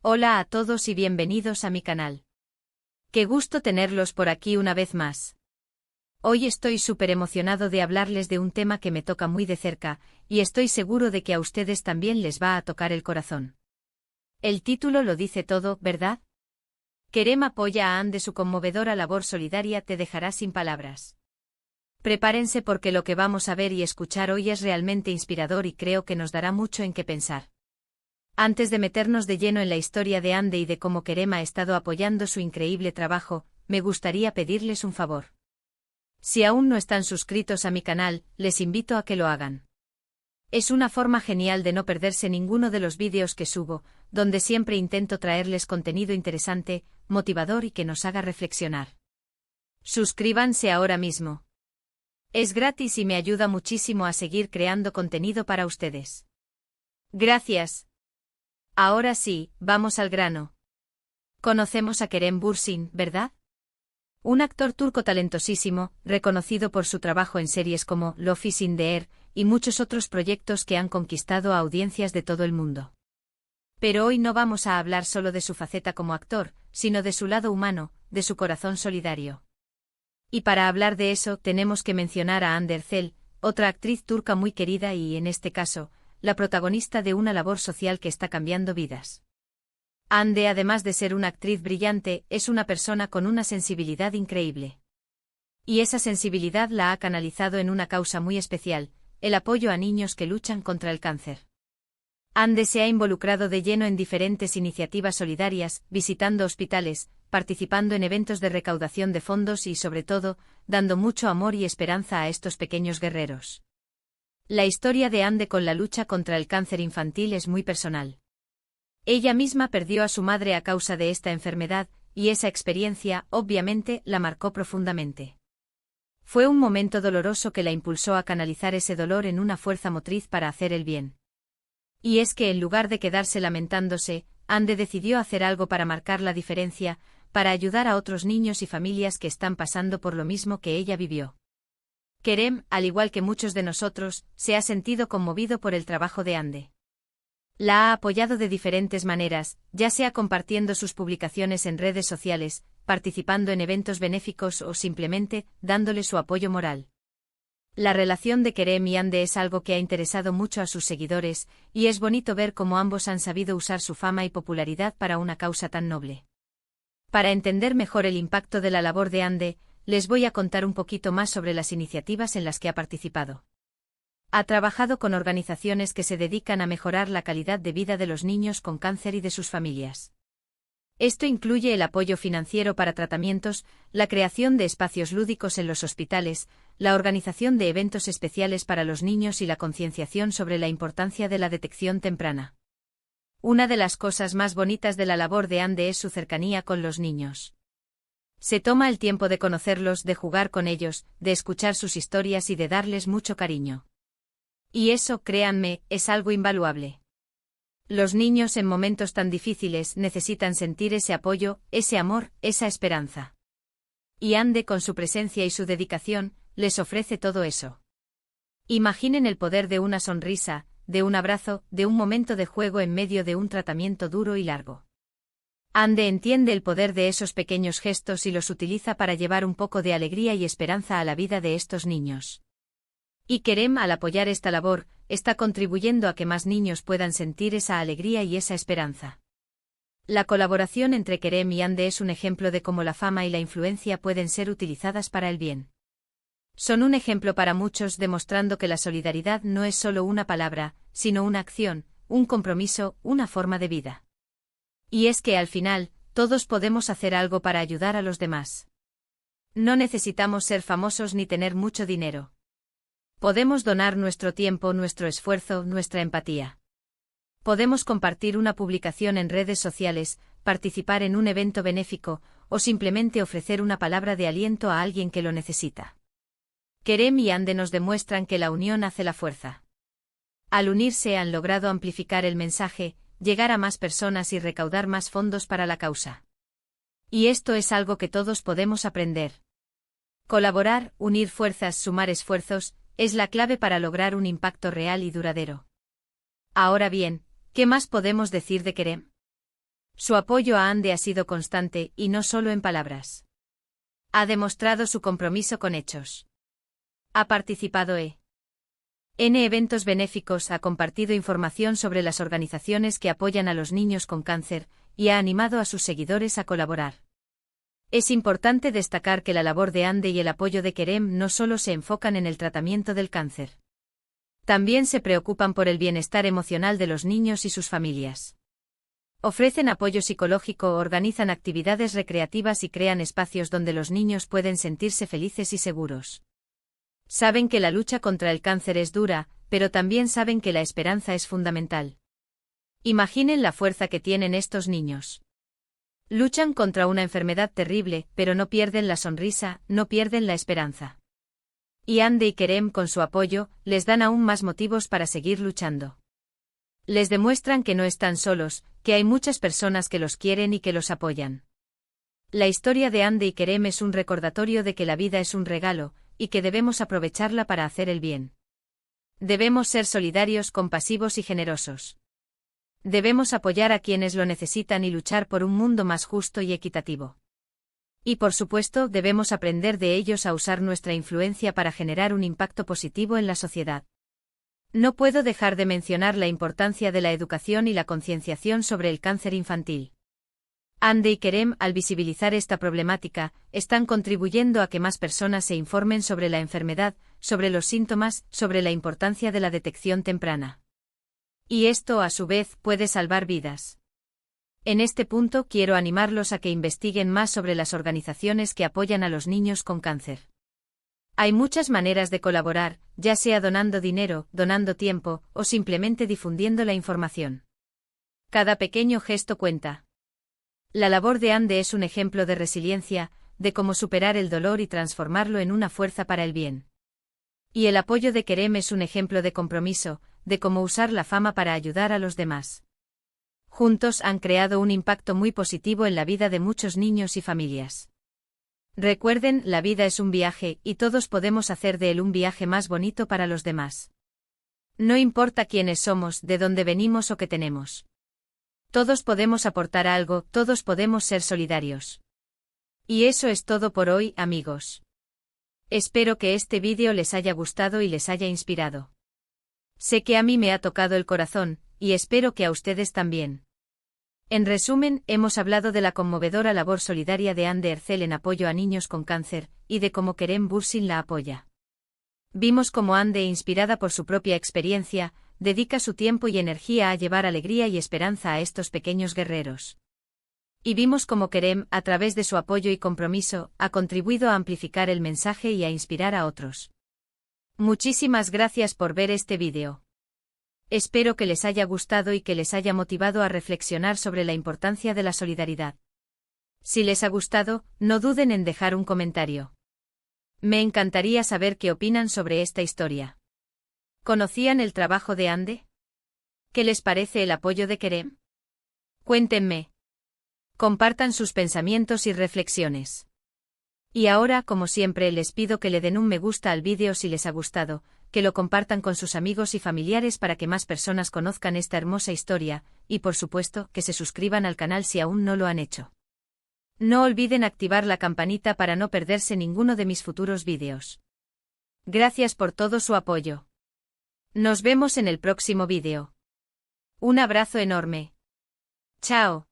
Hola a todos y bienvenidos a mi canal. Qué gusto tenerlos por aquí una vez más. Hoy estoy súper emocionado de hablarles de un tema que me toca muy de cerca, y estoy seguro de que a ustedes también les va a tocar el corazón. El título lo dice todo, ¿verdad? Kerem apoya a Anne de su conmovedora labor solidaria te dejará sin palabras. Prepárense porque lo que vamos a ver y escuchar hoy es realmente inspirador y creo que nos dará mucho en qué pensar. Antes de meternos de lleno en la historia de Ande y de cómo Kerem ha estado apoyando su increíble trabajo, me gustaría pedirles un favor. Si aún no están suscritos a mi canal, les invito a que lo hagan. Es una forma genial de no perderse ninguno de los vídeos que subo, donde siempre intento traerles contenido interesante, motivador y que nos haga reflexionar. Suscríbanse ahora mismo. Es gratis y me ayuda muchísimo a seguir creando contenido para ustedes. Gracias. Ahora sí, vamos al grano. Conocemos a Kerem Bürsin, ¿verdad? Un actor turco talentosísimo, reconocido por su trabajo en series como Love is in the Air y muchos otros proyectos que han conquistado a audiencias de todo el mundo. Pero hoy no vamos a hablar solo de su faceta como actor, sino de su lado humano, de su corazón solidario. Y para hablar de eso tenemos que mencionar a Hande Erçel, otra actriz turca muy querida y, en este caso, la protagonista de una labor social que está cambiando vidas. Hande, además de ser una actriz brillante, es una persona con una sensibilidad increíble. Y esa sensibilidad la ha canalizado en una causa muy especial, el apoyo a niños que luchan contra el cáncer. Hande se ha involucrado de lleno en diferentes iniciativas solidarias, visitando hospitales, participando en eventos de recaudación de fondos y, sobre todo, dando mucho amor y esperanza a estos pequeños guerreros. La historia de Hande con la lucha contra el cáncer infantil es muy personal. Ella misma perdió a su madre a causa de esta enfermedad, y esa experiencia, obviamente, la marcó profundamente. Fue un momento doloroso que la impulsó a canalizar ese dolor en una fuerza motriz para hacer el bien. Y es que en lugar de quedarse lamentándose, Hande decidió hacer algo para marcar la diferencia, para ayudar a otros niños y familias que están pasando por lo mismo que ella vivió. Kerem, al igual que muchos de nosotros, se ha sentido conmovido por el trabajo de Hande. La ha apoyado de diferentes maneras, ya sea compartiendo sus publicaciones en redes sociales, participando en eventos benéficos o simplemente dándole su apoyo moral. La relación de Kerem y Hande es algo que ha interesado mucho a sus seguidores, y es bonito ver cómo ambos han sabido usar su fama y popularidad para una causa tan noble. Para entender mejor el impacto de la labor de Hande, les voy a contar un poquito más sobre las iniciativas en las que ha participado. Ha trabajado con organizaciones que se dedican a mejorar la calidad de vida de los niños con cáncer y de sus familias. Esto incluye el apoyo financiero para tratamientos, la creación de espacios lúdicos en los hospitales, la organización de eventos especiales para los niños y la concienciación sobre la importancia de la detección temprana. Una de las cosas más bonitas de la labor de Hande es su cercanía con los niños. Se toma el tiempo de conocerlos, de jugar con ellos, de escuchar sus historias y de darles mucho cariño. Y eso, créanme, es algo invaluable. Los niños en momentos tan difíciles necesitan sentir ese apoyo, ese amor, esa esperanza. Y Hande, con su presencia y su dedicación, les ofrece todo eso. Imaginen el poder de una sonrisa, de un abrazo, de un momento de juego en medio de un tratamiento duro y largo. Hande entiende el poder de esos pequeños gestos y los utiliza para llevar un poco de alegría y esperanza a la vida de estos niños. Y Kerem, al apoyar esta labor, está contribuyendo a que más niños puedan sentir esa alegría y esa esperanza. La colaboración entre Kerem y Hande es un ejemplo de cómo la fama y la influencia pueden ser utilizadas para el bien. Son un ejemplo para muchos, demostrando que la solidaridad no es solo una palabra, sino una acción, un compromiso, una forma de vida. Y es que al final, todos podemos hacer algo para ayudar a los demás. No necesitamos ser famosos ni tener mucho dinero. Podemos donar nuestro tiempo, nuestro esfuerzo, nuestra empatía. Podemos compartir una publicación en redes sociales, participar en un evento benéfico, o simplemente ofrecer una palabra de aliento a alguien que lo necesita. Kerem y Hande nos demuestran que la unión hace la fuerza. Al unirse han logrado amplificar el mensaje, llegar a más personas y recaudar más fondos para la causa. Y esto es algo que todos podemos aprender. Colaborar, unir fuerzas, sumar esfuerzos, es la clave para lograr un impacto real y duradero. Ahora bien, ¿qué más podemos decir de Kerem? Su apoyo a Ande ha sido constante, y no solo en palabras. Ha demostrado su compromiso con hechos. Ha participado en eventos benéficos, ha compartido información sobre las organizaciones que apoyan a los niños con cáncer, y ha animado a sus seguidores a colaborar. Es importante destacar que la labor de Ande y el apoyo de Kerem no solo se enfocan en el tratamiento del cáncer. También se preocupan por el bienestar emocional de los niños y sus familias. Ofrecen apoyo psicológico, organizan actividades recreativas y crean espacios donde los niños pueden sentirse felices y seguros. Saben que la lucha contra el cáncer es dura, pero también saben que la esperanza es fundamental. Imaginen la fuerza que tienen estos niños. Luchan contra una enfermedad terrible, pero no pierden la sonrisa, no pierden la esperanza. Y Ande y Kerem, con su apoyo, les dan aún más motivos para seguir luchando. Les demuestran que no están solos, que hay muchas personas que los quieren y que los apoyan. La historia de Ande y Kerem es un recordatorio de que la vida es un regalo, y que debemos aprovecharla para hacer el bien. Debemos ser solidarios, compasivos y generosos. Debemos apoyar a quienes lo necesitan y luchar por un mundo más justo y equitativo. Y por supuesto, debemos aprender de ellos a usar nuestra influencia para generar un impacto positivo en la sociedad. No puedo dejar de mencionar la importancia de la educación y la concienciación sobre el cáncer infantil. Ande y Kerem, al visibilizar esta problemática, están contribuyendo a que más personas se informen sobre la enfermedad, sobre los síntomas, sobre la importancia de la detección temprana. Y esto, a su vez, puede salvar vidas. En este punto quiero animarlos a que investiguen más sobre las organizaciones que apoyan a los niños con cáncer. Hay muchas maneras de colaborar, ya sea donando dinero, donando tiempo, o simplemente difundiendo la información. Cada pequeño gesto cuenta. La labor de Ande es un ejemplo de resiliencia, de cómo superar el dolor y transformarlo en una fuerza para el bien. Y el apoyo de Kerem es un ejemplo de compromiso, de cómo usar la fama para ayudar a los demás. Juntos han creado un impacto muy positivo en la vida de muchos niños y familias. Recuerden, la vida es un viaje, y todos podemos hacer de él un viaje más bonito para los demás. No importa quiénes somos, de dónde venimos o qué tenemos. Todos podemos aportar algo, todos podemos ser solidarios. Y eso es todo por hoy, amigos. Espero que este vídeo les haya gustado y les haya inspirado. Sé que a mí me ha tocado el corazón, y espero que a ustedes también. En resumen, hemos hablado de la conmovedora labor solidaria de Ande Ercel en apoyo a niños con cáncer, y de cómo Kerem Bürsin la apoya. Vimos cómo Ande, inspirada por su propia experiencia, dedica su tiempo y energía a llevar alegría y esperanza a estos pequeños guerreros. Y vimos cómo Kerem, a través de su apoyo y compromiso, ha contribuido a amplificar el mensaje y a inspirar a otros. Muchísimas gracias por ver este vídeo. Espero que les haya gustado y que les haya motivado a reflexionar sobre la importancia de la solidaridad. Si les ha gustado, no duden en dejar un comentario. Me encantaría saber qué opinan sobre esta historia. ¿Conocían el trabajo de Ande? ¿Qué les parece el apoyo de Kerem? Cuéntenme. Compartan sus pensamientos y reflexiones. Y ahora, como siempre, les pido que le den un me gusta al vídeo si les ha gustado, que lo compartan con sus amigos y familiares para que más personas conozcan esta hermosa historia, y por supuesto, que se suscriban al canal si aún no lo han hecho. No olviden activar la campanita para no perderse ninguno de mis futuros vídeos. Gracias por todo su apoyo. Nos vemos en el próximo vídeo. Un abrazo enorme. Chao.